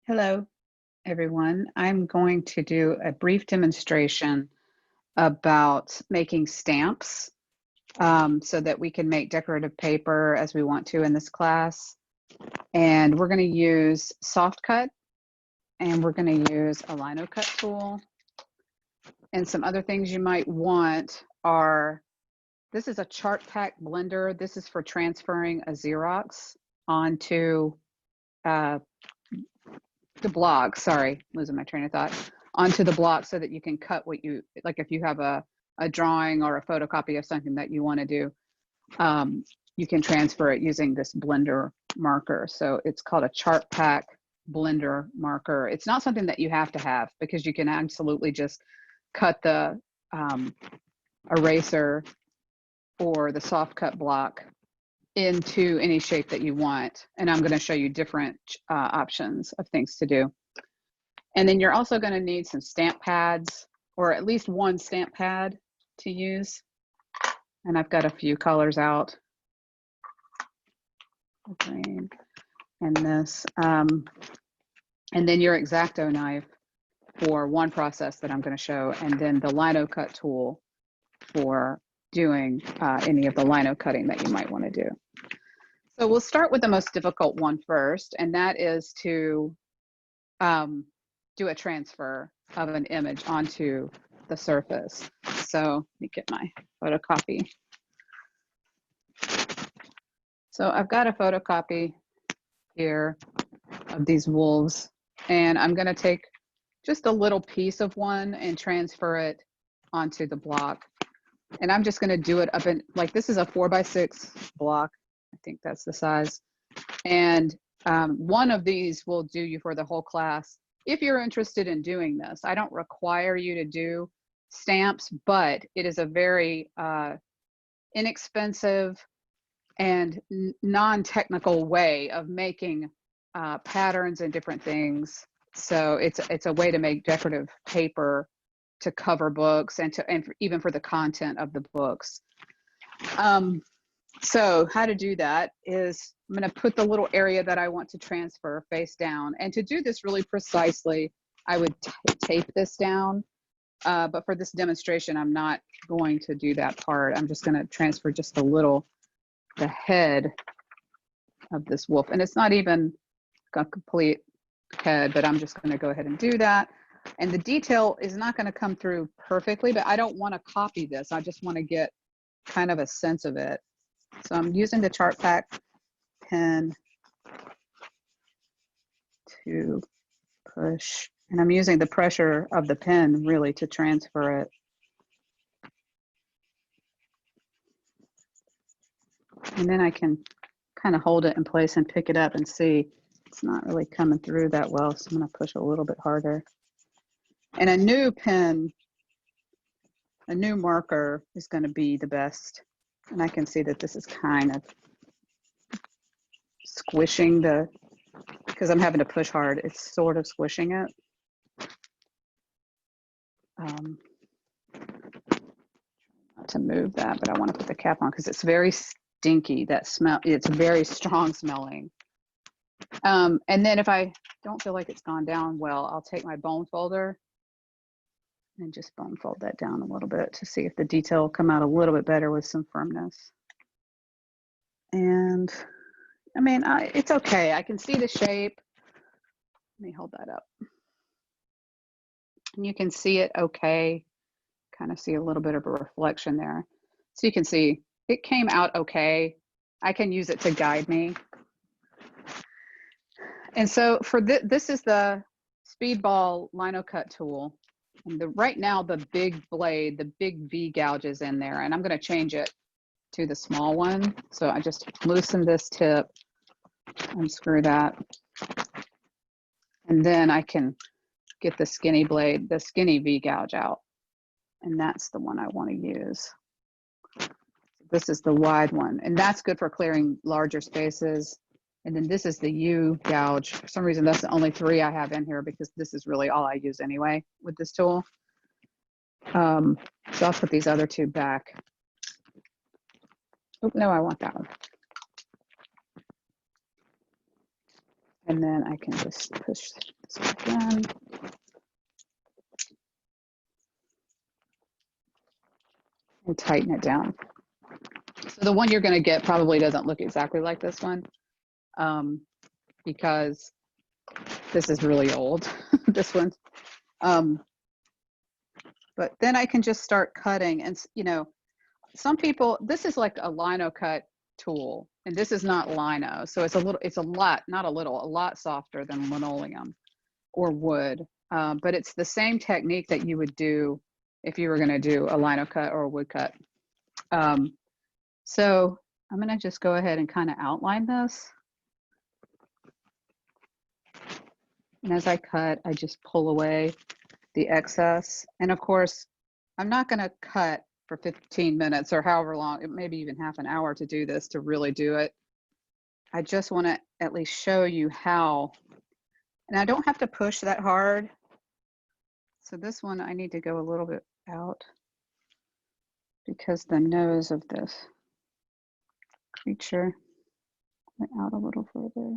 Hello, everyone. I'm going to do a brief demonstration about making stamps so that we can make decorative paper as we want to in this class. And we're going to use SoftCut, and we're going to use a Lino Cut tool. And some other things you might want are, this is a chart pack blender. This is for transferring a Xerox onto the block, sorry, losing my train of thought, onto the block so that you can cut what you, like if you have a drawing or a photocopy of something that you want to do, you can transfer it using this blender marker. So it's called a chart pack blender marker. It's not something that you have to have because you can absolutely just cut the eraser or the soft cut block into any shape that you want. And I'm going to show you different options of things to do. And then you're also going to need some stamp pads, or at least one stamp pad to use. And I've got a few colors out. Green and this. And then your X-Acto knife for one process that I'm going to show, and then the Lino Cut tool for doing any of the lino cutting that you might want to do. So we'll start with the most difficult one first, and that is to do a transfer of an image onto the surface. So let me get my photocopy. So I've got a photocopy here of these wolves, and I'm going to take just a little piece of one and transfer it onto the block. And I'm just going to do it up in, like, this is a 4x6 block. I think that's the size. And one of these will do you for the whole class. If you're interested in doing this, I don't require you to do stamps, but it is a very inexpensive and non-technical way of making patterns and different things. So it's a way to make decorative paper to cover books and even for the content of the books. So how to do that is I'm going to put the little area that I want to transfer face down. And to do this really precisely, I would tape this down. But for this demonstration, I'm not going to do that part. I'm just going to transfer just a little, the head of this wolf. And it's not even a complete head, but I'm just going to go ahead and do that. And the detail is not going to come through perfectly, but I don't want to copy this. I just want to get kind of a sense of it. So I'm using the chart pack pen to push, and I'm using the pressure of the pen really to transfer it. And then I can kind of hold it in place and pick it up and see it's not really coming through that well. So I'm going to push a little bit harder. And a new pen, a new marker is going to be the best. And I can see that this is kind of squishing because I'm having to push hard, it's sort of squishing it. Not to move that, but I want to put the cap on because it's very stinky, that smell. It's very strong smelling. And then if I don't feel like it's gone down well, I'll take my bone folder and just bone fold that down a little bit to see if the detail will come out a little bit better with some firmness. And I mean, it's okay. I can see the shape. Let me hold that up. And you can see it okay. Kind of see a little bit of a reflection there. So you can see it came out okay. I can use it to guide me. And so for this is the Speedball Lino Cut tool. And right now the big blade, the big V gouge is in there, and I'm going to change it to the small one. So I just loosen this tip, unscrew that, and then I can get the skinny blade, the skinny V gouge out, and that's the one I want to use. This is the wide one, and that's good for clearing larger spaces. And then this is the U gouge. For some reason, that's the only 3 I have in here because this is really all I use anyway with this tool. So I'll put these other 2 back. Oh, no, I want that one. And then I can just push this back in. And tighten it down. So the one you're going to get probably doesn't look exactly like this one, because this is really old, this one. But then I can just start cutting, and you know, some people, this is like a lino cut tool, and this is not lino, so it's a lot, not a little, a lot softer than linoleum or wood. But it's the same technique that you would do if you were going to do a lino cut or a wood cut. So I'm going to just go ahead and kind of outline this. And as I cut, I just pull away the excess. And of course, I'm not going to cut for 15 minutes or however long, maybe even half an hour to do this, to really do it. I just want to at least show you how, and I don't have to push that hard. So this one, I need to go a little bit out because the nose of this creature went out a little further.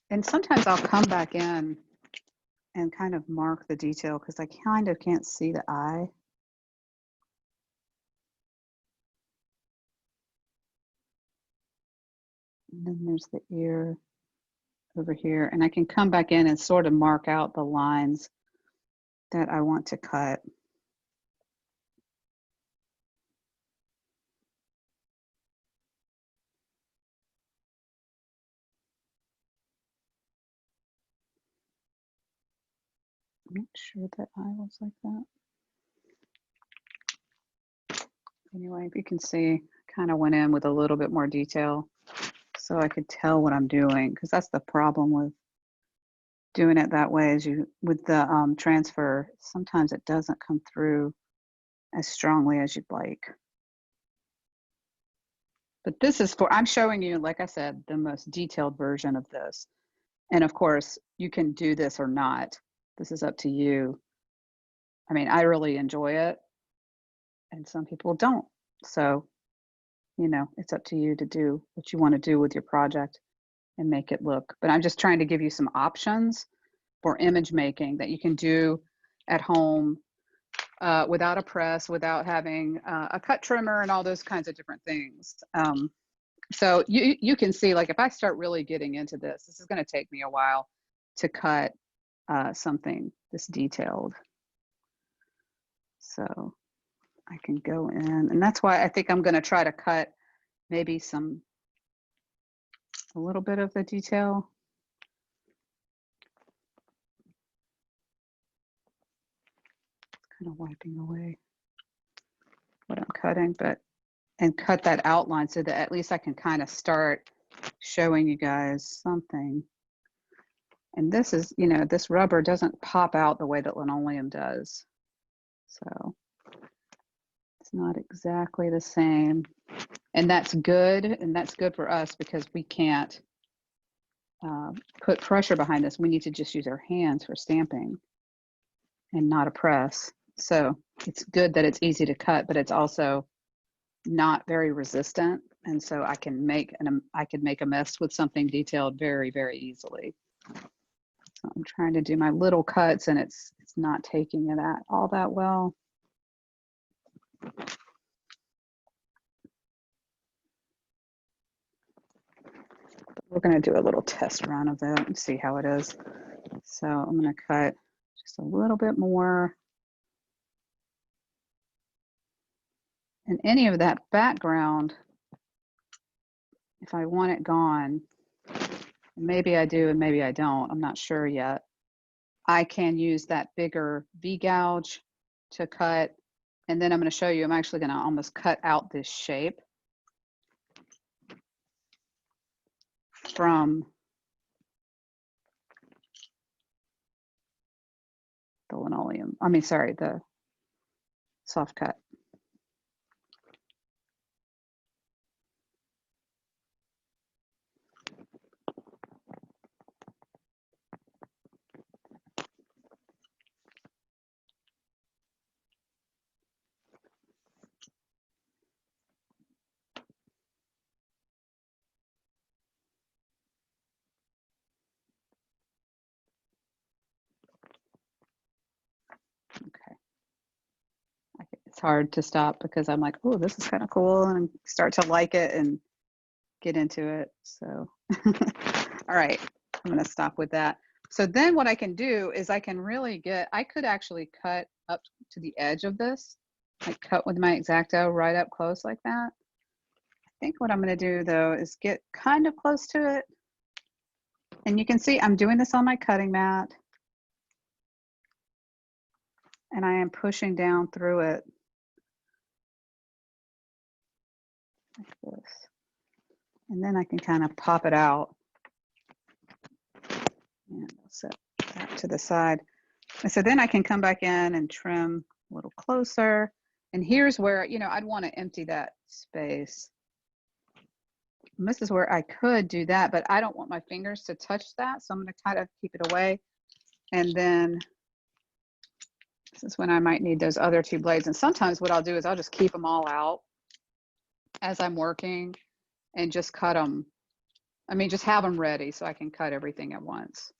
And sometimes I'll come back in and kind of mark the detail because I kind of can't see the eye. And then there's the ear over here. And I can come back in and sort of mark out the lines that I want to cut. I'm not sure that eye was like that. Anyway, if you can see, kind of went in with a little bit more detail so I could tell what I'm doing, because that's the problem with doing it that way. Is you, with the transfer, sometimes it doesn't come through as strongly as you'd like. But this is for, I'm showing you, like I said, the most detailed version of this. And of course, you can do this or not. This is up to you. I mean, I really enjoy it, and some people don't. So, you know, it's up to you to do what you want to do with your project and make it look. But I'm just trying to give you some options for image making that you can do at home without a press, without having a cut trimmer and all those kinds of different things. So you can see, like, if I start really getting into this, this is going to take me a while to cut something this detailed. So I can go in, and that's why I think I'm going to try to cut maybe a little bit of the detail. Kind of wiping away what I'm cutting, and cut that outline so that at least I can kind of start showing you guys something. And this is, you know, this rubber doesn't pop out the way that linoleum does. So it's not exactly the same. And that's good. And that's good for us because we can't put pressure behind this. We need to just use our hands for stamping and not a press. So it's good that it's easy to cut, but it's also not very resistant. And so I can make a mess with something detailed very, very easily. So I'm trying to do my little cuts, and it's not taking it all that well. We're going to do a little test run of that and see how it is. So I'm going to cut just a little bit more. And any of that background, if I want it gone, maybe I do and maybe I don't, I'm not sure yet, I can use that bigger V-gouge to cut. And then I'm going to show you, I'm actually going to almost cut out this shape from the linoleum. I mean, sorry, the soft cut. hard to stop because I'm like, oh, this is kind of cool, and start to like it and get into it. So, all right, I'm going to stop with that. So then what I can do is I can really I could actually cut up to the edge of this, like cut with my X-Acto right up close like that. I think what I'm going to do though is get kind of close to it. And you can see I'm doing this on my cutting mat. And I am pushing down through it like this. And then I can kind of pop it out. And I'll set that to the side. And so then I can come back in and trim a little closer. And here's where, you know, I'd want to empty that space. And this is where I could do that, but I don't want my fingers to touch that. So I'm going to kind of keep it away. And then this is when I might need those other two blades. And sometimes what I'll do is I'll just keep them all out as I'm working and just cut them. I mean, just have them ready so I can cut everything at once.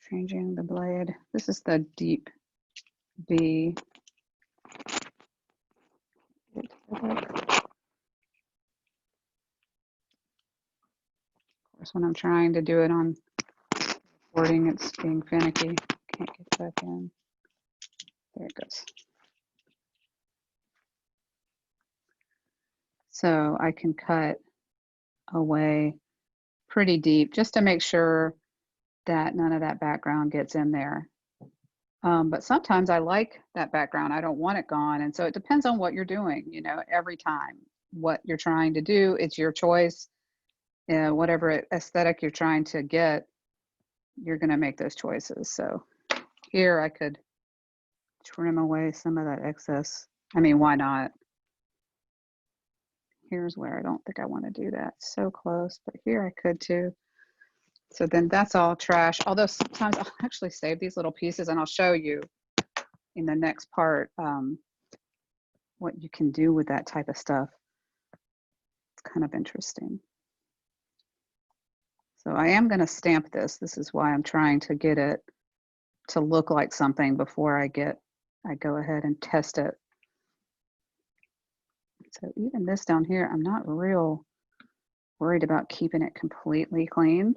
Changing the blade. This is the deep V. Of course, when I'm trying to do it on recording, it's being finicky. Can't get back in. There it goes. So I can cut away pretty deep just to make sure that none of that background gets in there. But sometimes I like that background. I don't want it gone. And so it depends on what you're doing, you know, every time. What you're trying to do, it's your choice. Whatever aesthetic you're trying to get, you're going to make those choices. So here I could trim away some of that excess. I mean, why not? Here's where I don't think I want to do that so close, but here I could too. So then that's all trash. Although sometimes I'll actually save these little pieces and I'll show you in the next part what you can do with that type of stuff. It's kind of interesting. So I am going to stamp this. This is why I'm trying to get it to look like something before I go ahead and test it. So even this down here, I'm not real worried about keeping it completely clean,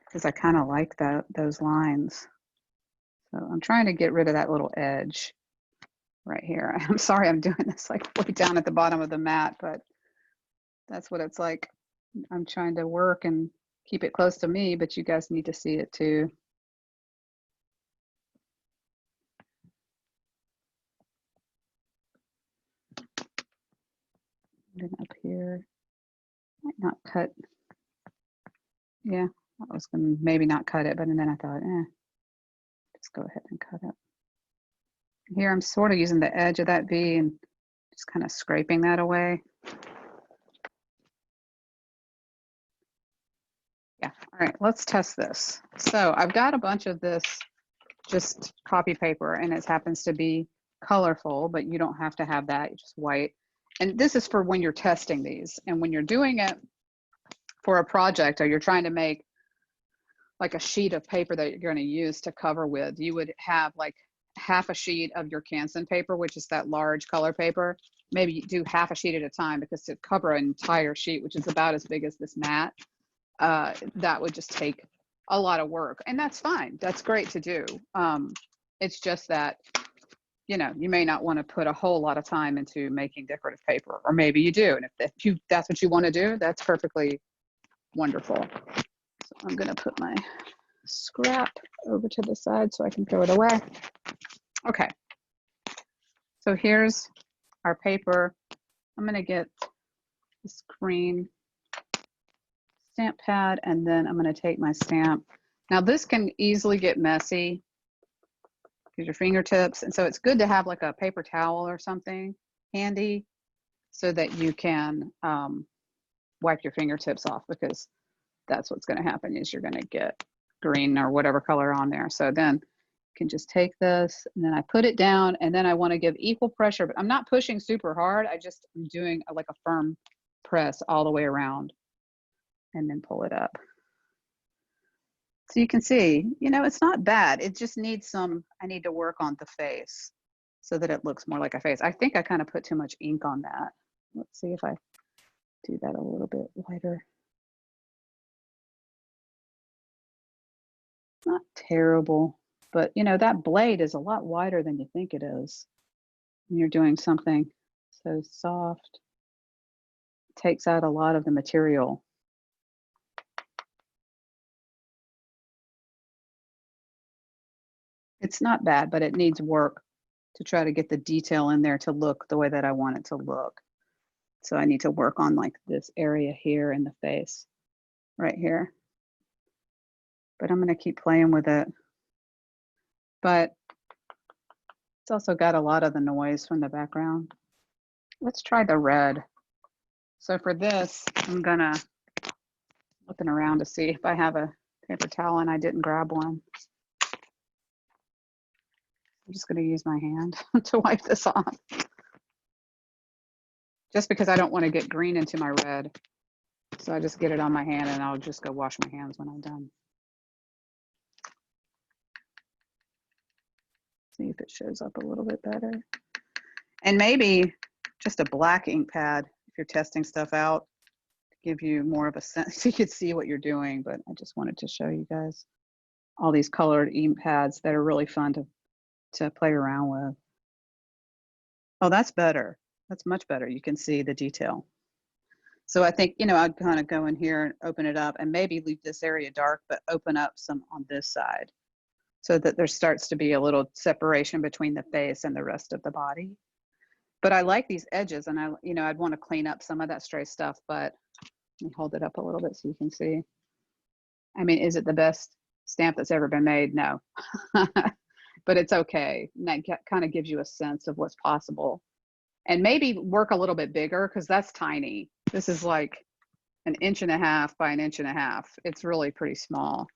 because I kind of like those lines. So I'm trying to get rid of that little edge right here. I'm sorry I'm doing this like way down at the bottom of the mat, but that's what it's like. I'm trying to work and keep it close to me, but you guys need to see it too. And then up here, might not cut. Yeah, I was gonna maybe not cut it, but then I thought, just go ahead and cut it. Here I'm sort of using the edge of that V and just kind of scraping that away. Yeah, all right, let's test this. So I've got a bunch of this just copy paper, and it happens to be colorful, but you don't have to have that, just white. And this is for when you're testing these. And when you're doing it for a project or you're trying to make like a sheet of paper that you're going to use to cover with, you would have like half a sheet of your Canson paper, which is that large color paper. Maybe you do half a sheet at a time, because to cover an entire sheet, which is about as big as this mat, that would just take a lot of work. And that's fine. That's great to do. It's just that, you know, you may not want to put a whole lot of time into making decorative paper, or maybe you do. And if that's what you want to do, that's perfectly wonderful. So I'm going to put my scrap over to the side so I can throw it away. Okay. So here's our paper. I'm going to get this green stamp pad, and then I'm going to take my stamp. Now this can easily get messy. Use your fingertips, and so it's good to have like a paper towel or something handy so that you can wipe your fingertips off, because that's what's going to happen is you're going to get green or whatever color on there. So then can just take this and then I put it down, and then I want to give equal pressure, but I'm not pushing super hard. I'm doing like a firm press all the way around and then pull it up. So you can see, you know, it's not bad. It just needs I need to work on the face so that it looks more like a face. I think I kind of put too much ink on that. Let's see if I do that a little bit lighter. Not terrible, but you know, that blade is a lot wider than you think it is when you're doing something so soft. It takes out a lot of the material. It's not bad, but it needs work to try to get the detail in there to look the way that I want it to look. So I need to work on like this area here in the face, right here. But I'm gonna keep playing with it. But it's also got a lot of the noise from the background. Let's try the red. So for this, I'm gonna looking around to see if I have a paper towel, and I didn't grab one. I'm just gonna use my hand to wipe this off. Just because I don't want to get green into my red. So I just get it on my hand and I'll just go wash my hands when I'm done. See if it shows up a little bit better. And maybe just a black ink pad if you're testing stuff out to give you more of a sense so you could see what you're doing. But I just wanted to show you guys all these colored ink pads that are really fun to play around with. Oh, that's better. That's much better. You can see the detail. So I think, you know, I'd kind of go in here and open it up and maybe leave this area dark, but open up some on this side so that there starts to be a little separation between the face and the rest of the body. But I like these edges, and I'd want to clean up some of that stray stuff, but let me hold it up a little bit so you can see. I mean, is it the best stamp that's ever been made? No, but it's okay. And that kind of gives you a sense of what's possible. And maybe work a little bit bigger because that's tiny. This is like 1.5 inches by 1.5 inches. It's really pretty small.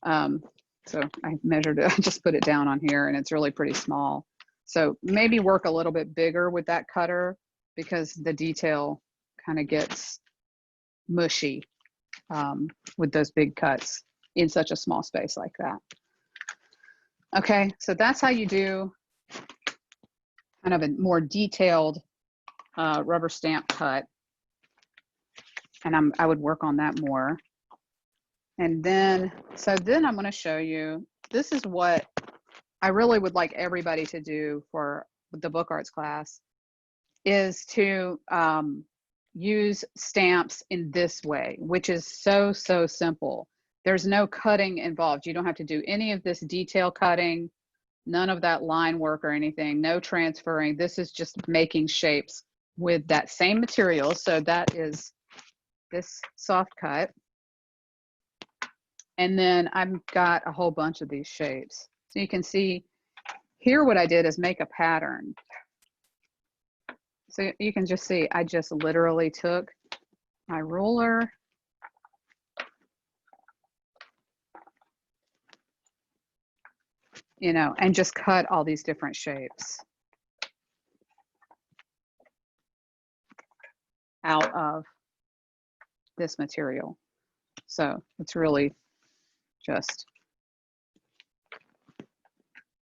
So I measured it, I just put it down on here and it's really pretty small. So maybe work a little bit bigger with that cutter because the detail kind of gets mushy with those big cuts in such a small space like that. Okay, so that's how you do kind of a more detailed rubber stamp cut. And I would work on that more. And then, then I'm going to show you, this is what I really would like everybody to do for the book arts class, is to use stamps in this way, which is so simple. There's no cutting involved. You don't have to do any of this detail cutting, none of that line work or anything, no transferring. This is just making shapes with that same material. So that is this soft cut. And then I've got a whole bunch of these shapes. So you can see here what I did is make a pattern. So you can just see, I just literally took my ruler and just cut all these different shapes out of this material. So it's really just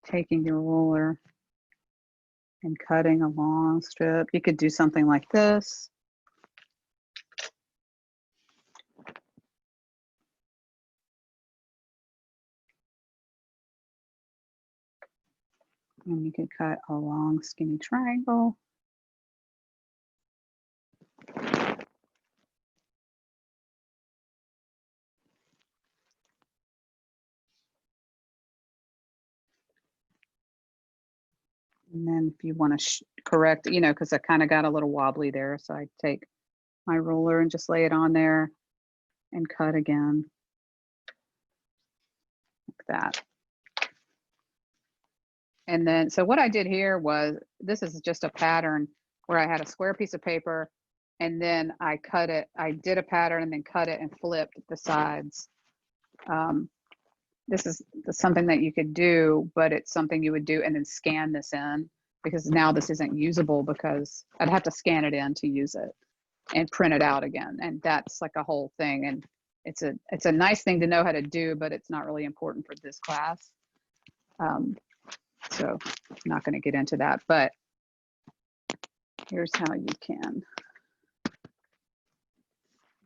taking your ruler and cutting a long strip. You could do something like this. And you could cut a long skinny triangle. And then if you want to correct, because I kind of got a little wobbly there. So I take my ruler and just lay it on there and cut again like that. And then, so what I did here was, this is just a pattern where I had a square piece of paper and then I cut it. I did a pattern and then cut it and flipped the sides. this is something that you could do, but it's something you would do and then scan this in, because now this isn't usable because I'd have to scan it in to use it and print it out again. And that's like a whole thing. And it's a nice thing to know how to do, but it's not really important for this class. So I'm not going to get into that, but here's how you can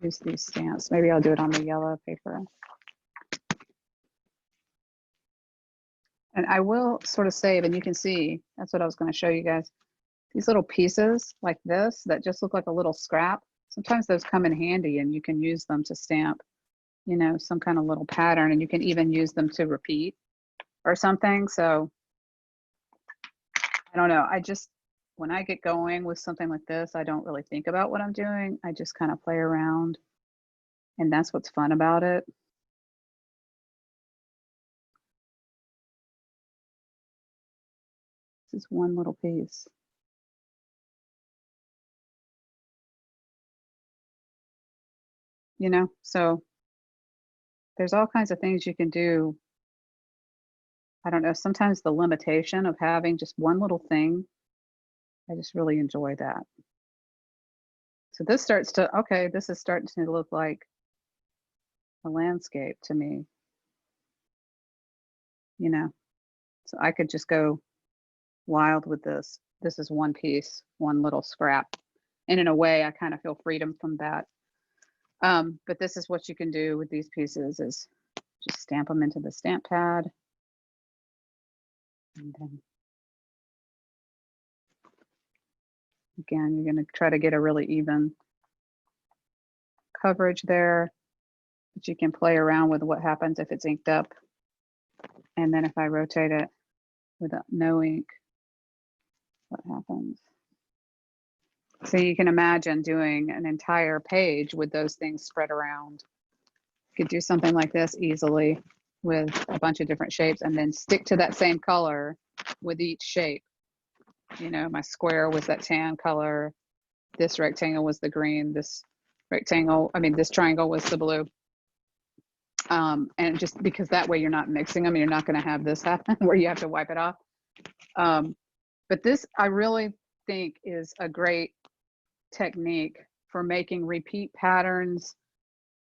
use these stamps. Maybe I'll do it on the yellow paper. And I will sort of save, and you can see, that's what I was going to show you guys. These little pieces like this that just look like a little scrap. Sometimes those come in handy and you can use them to stamp, you know, some kind of little pattern, and you can even use them to repeat or something. So I don't know. I just, when I get going with something like this, I don't really think about what I'm doing. I just kind of play around, and that's what's fun about it. This is one little piece. You know, so there's all kinds of things you can do. I don't know, sometimes the limitation of having just one little thing, I just really enjoy that. So this starts to, okay, this is starting to look like a landscape to me, you know, so I could just go wild with this. This is one piece, one little scrap. And in a way, I kind of feel freedom from that. But this is what you can do with these pieces, is just stamp them into the stamp pad. And then again, you're going to try to get a really even coverage there, but you can play around with what happens if it's inked up. And then if I rotate it with no ink, what happens? So you can imagine doing an entire page with those things spread around. You could do something like this easily with a bunch of different shapes, and then stick to that same color with each shape. You know, my square was that tan color. This rectangle was the green. This rectangle, I mean, this triangle was the blue. And just because that way you're not mixing them, you're not going to have this happen where you have to wipe it off. But this, I really think, is a great technique for making repeat patterns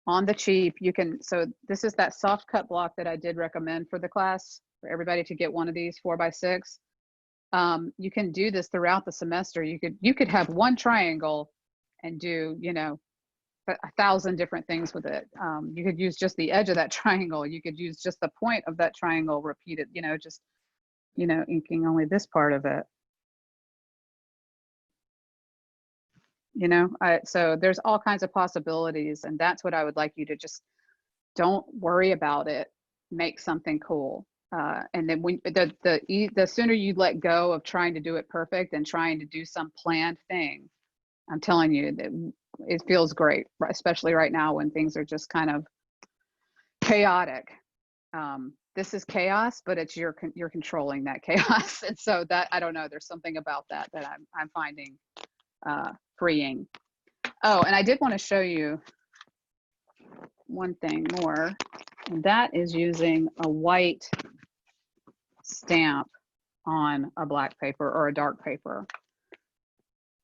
on the cheap. You can, so this is that soft cut block that I did recommend for the class, for everybody to get one of these 4x6. You can do this throughout the semester. You could have one triangle and do, you know, 1,000 different things with it. You could use just the edge of that triangle. You could use just the point of that triangle repeated, you know, just, you know, inking only this part of it. You know, so there's all kinds of possibilities, and that's what I would like you to just, don't worry about it. Make something cool. And then when the sooner you let go of trying to do it perfect and trying to do some planned thing, I'm telling you that it feels great, especially right now when things are just kind of chaotic. This is chaos, but it's you're controlling that chaos, and so that, I don't know, there's something about that I'm finding freeing. Oh, and I did want to show you one thing more, and that is using a white stamp on a black paper or a dark paper.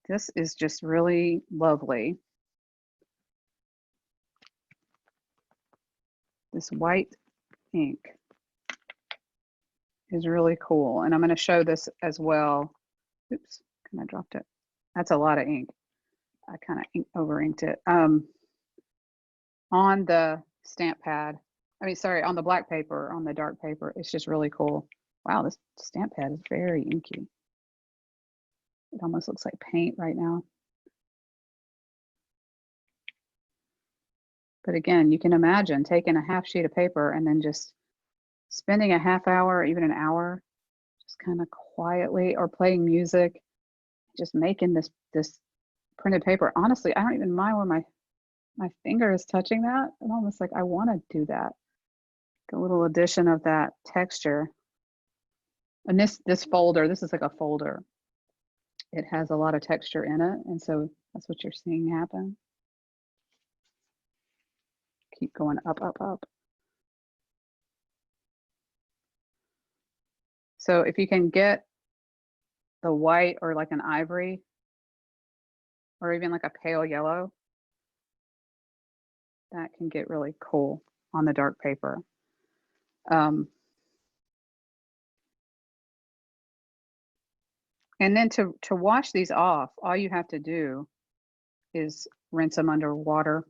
This is just really lovely. This white ink is really cool, and I'm going to show this as well. Oops, I dropped it. That's a lot of ink. I kind of over inked it. On the stamp pad, I mean, sorry, on the black paper, on the dark paper, it's just really cool. Wow, this stamp pad is very inky. It almost looks like paint right now. But again, you can imagine taking a half sheet of paper and then just spending a half hour, even an hour, just kind of quietly, or playing music, just making this printed paper. Honestly, I don't even mind where my finger is touching that. I'm almost like I want to do that. A little addition of that texture. And this folder, this is like a folder. It has a lot of texture in it, and so that's what you're seeing happen. Keep going up, up, up. So if you can get the white or like an ivory, or even like a pale yellow, that can get really cool on the dark paper. And then to wash these off, all you have to do is rinse them under water.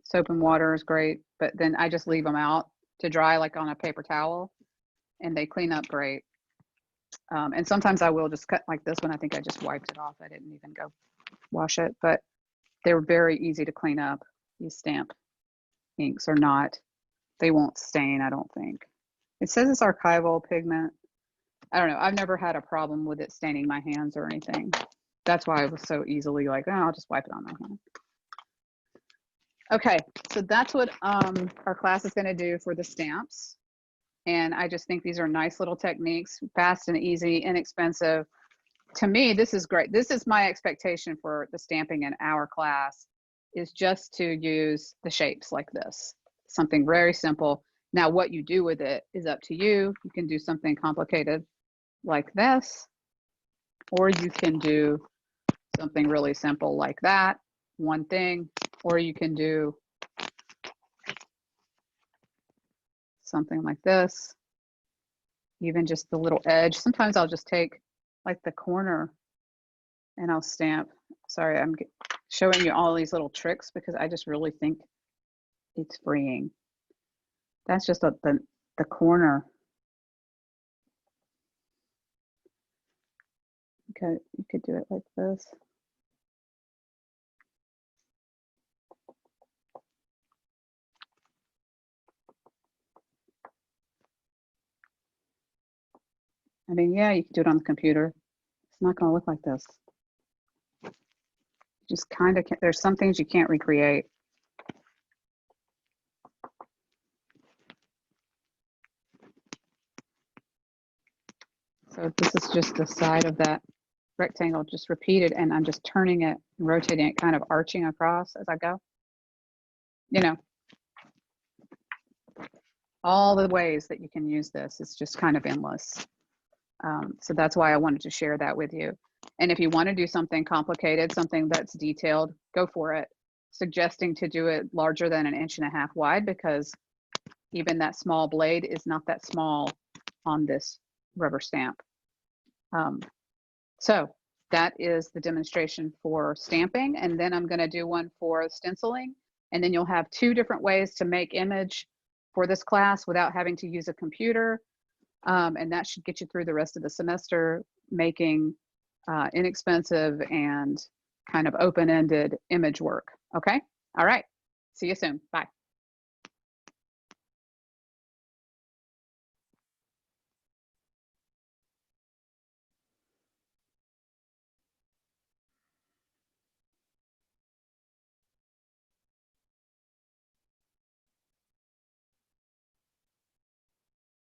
Soap and water is great, but then I just leave them out to dry like on a paper towel, and they clean up great. And sometimes I will just cut like this one. I think I just wiped it off. I didn't even go wash it, but they're very easy to clean up. These stamp inks are not, they won't stain, I don't think. It says it's archival pigment. I don't know. I've never had a problem with it staining my hands or anything. That's why I was so easily like, oh, I'll just wipe it on my hand. Okay, so that's what our class is going to do for the stamps. And I just think these are nice little techniques, fast and easy, inexpensive. To me, this is great. This is my expectation for the stamping in our class, is just to use the shapes like this. Something very simple. Now, what you do with it is up to you. You can do something complicated like this, or you can do something really simple like that, one thing, or you can do something like this, even just the little edge. Sometimes I'll just take like the corner and I'll stamp. Sorry, I'm showing you all these little tricks because I just really think it's freeing. That's just the corner. Okay, you could do it like this. I mean, yeah, you can do it on the computer. It's not going to look like this. Just kind of, there's some things you can't recreate. So this is just the side of that rectangle, just repeated, and I'm just turning it, rotating it, kind of arching across as I go. You know, all the ways that you can use this, it's just kind of endless. So that's why I wanted to share that with you. And if you want to do something complicated, something that's detailed, go for it. Suggesting to do it larger than 1.5 inches wide, because even that small blade is not that small on this rubber stamp. So that is the demonstration for stamping. And then I'm going to do one for stenciling. And then you'll have 2 different ways to make image for this class without having to use a computer. And that should get you through the rest of the semester, making inexpensive and kind of open-ended image work. Okay. All right. See you soon. Bye.